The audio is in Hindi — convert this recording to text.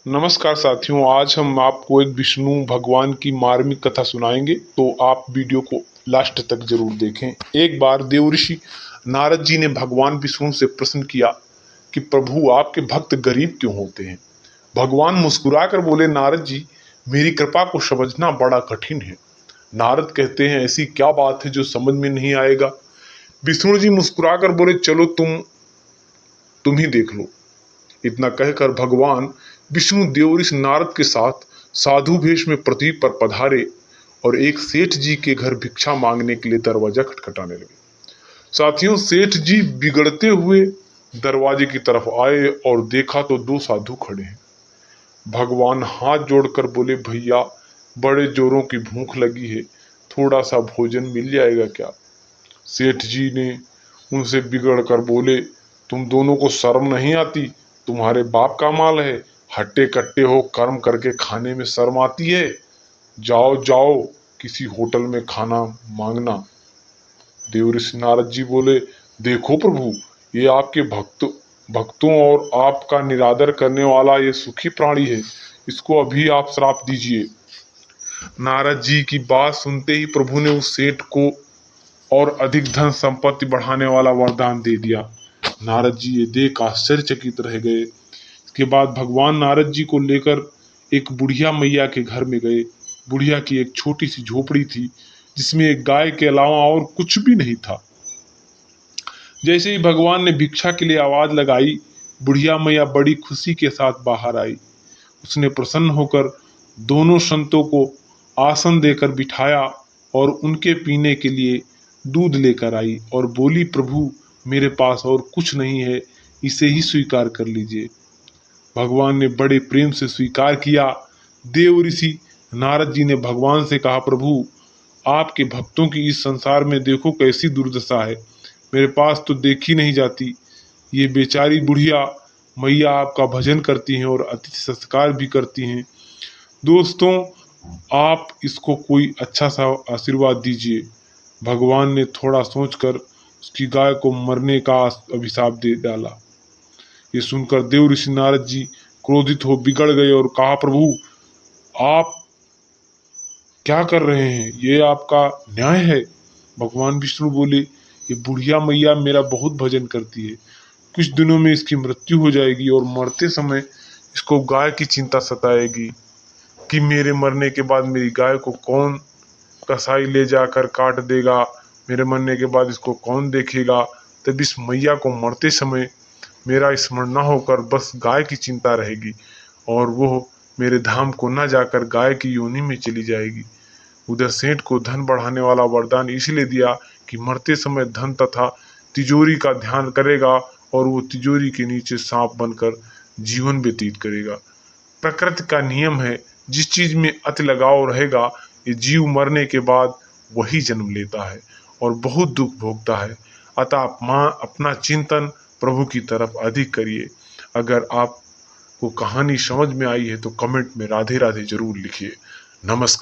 नमस्कार साथियों, आज हम आपको एक विष्णु भगवान की मार्मिक कथा सुनाएंगे, तो आप वीडियो को लास्ट तक जरूर देखें। एक बार देवऋषि नारद जी ने भगवान विष्णु से प्रश्न किया कि प्रभु, आपके भक्त गरीब क्यों होते हैं। भगवान मुस्कुराकर बोले, नारद जी, मेरी कृपा को समझना बड़ा कठिन है। नारद कहते हैं, ऐसी क्या बात है जो समझ में नहीं आएगा। विष्णु जी मुस्कुराकर बोले, चलो तुम ही देख लो। इतना कहकर भगवान विष्णु देवऋषि नारद के साथ साधु वेश में पृथ्वी पर पधारे और एक सेठ जी के घर भिक्षा मांगने के लिए दरवाजा खटखटाने लगे। साथियों, सेठ जी बिगड़ते हुए दरवाजे की तरफ आए और देखा तो दो साधु खड़े हैं। भगवान हाथ जोड़कर बोले, भैया, बड़े जोरों की भूख लगी है, थोड़ा सा भोजन मिल जाएगा क्या। सेठ जी ने उनसे बिगड़ कर बोले, तुम दोनों को शर्म नहीं आती। तुम्हारे बाप का माल है, हट्टे कट्टे हो कर्म करके खाने में शर्म आती है। जाओ जाओ, किसी होटल में खाना मांगना। देवऋषि नारद जी बोले, देखो प्रभु, ये आपके भक्तों और आपका निरादर करने वाला ये सुखी प्राणी है, इसको अभी आप श्राप दीजिए। नारद जी की बात सुनते ही प्रभु ने उस सेठ को और अधिक धन संपत्ति बढ़ाने वाला वरदान दे दिया। नारद जी ये देख आश्चर्यचकित रह गए। इसके बाद भगवान नारद जी को लेकर एक बुढ़िया मैया के घर में गए। बुढ़िया की एक छोटी सी झोपड़ी थी जिसमें एक गाय के अलावा और कुछ भी नहीं था। जैसे ही भगवान ने भिक्षा के लिए आवाज लगाई, बुढ़िया मैया बड़ी खुशी के साथ बाहर आई। उसने प्रसन्न होकर दोनों संतों को आसन देकर बिठाया और उनके पीने के लिए दूध लेकर आई और बोली, प्रभु, मेरे पास और कुछ नहीं है, इसे ही स्वीकार कर लीजिए। भगवान ने बड़े प्रेम से स्वीकार किया। देव ऋषि नारद जी ने भगवान से कहा, प्रभु, आपके भक्तों की इस संसार में देखो कैसी दुर्दशा है, मेरे पास तो देखी नहीं जाती। ये बेचारी बुढ़िया मैया आपका भजन करती हैं और अतिथि सत्कार भी करती हैं। दोस्तों, आप इसको कोई अच्छा सा आशीर्वाद दीजिए। भगवान ने थोड़ा सोचकर उसकी गाय को मरने का अभिशाप दे डाला। ये सुनकर देव ऋषि नारद जी क्रोधित हो बिगड़ गए और कहा, प्रभु, आप क्या कर रहे हैं, ये आपका न्याय है। भगवान विष्णु बोले, ये बुढ़िया मैया मेरा बहुत भजन करती है, कुछ दिनों में इसकी मृत्यु हो जाएगी और मरते समय इसको गाय की चिंता सताएगी कि मेरे मरने के बाद मेरी गाय को कौन कसाई ले जाकर काट देगा, मेरे मरने के बाद इसको कौन देखेगा। तब इस मैया को मरते समय मेरा स्मरण न होकर बस गाय की चिंता रहेगी और वो मेरे धाम को न जाकर गाय की योनि में चली जाएगी। उधर सेठ को धन बढ़ाने वाला वरदान इसलिए दिया कि मरते समय धन तथा तिजोरी का ध्यान करेगा और वो तिजोरी के नीचे सांप बनकर जीवन व्यतीत करेगा। प्रकृति का नियम है, जिस चीज में अति लगाव रहेगा, ये जीव मरने के बाद वही जन्म लेता है और बहुत दुख भोगता है। अतः आप अपना चिंतन प्रभु की तरफ अधिक करिए। अगर आपको कहानी समझ में आई है तो कमेंट में राधे राधे जरूर लिखिए। नमस्कार।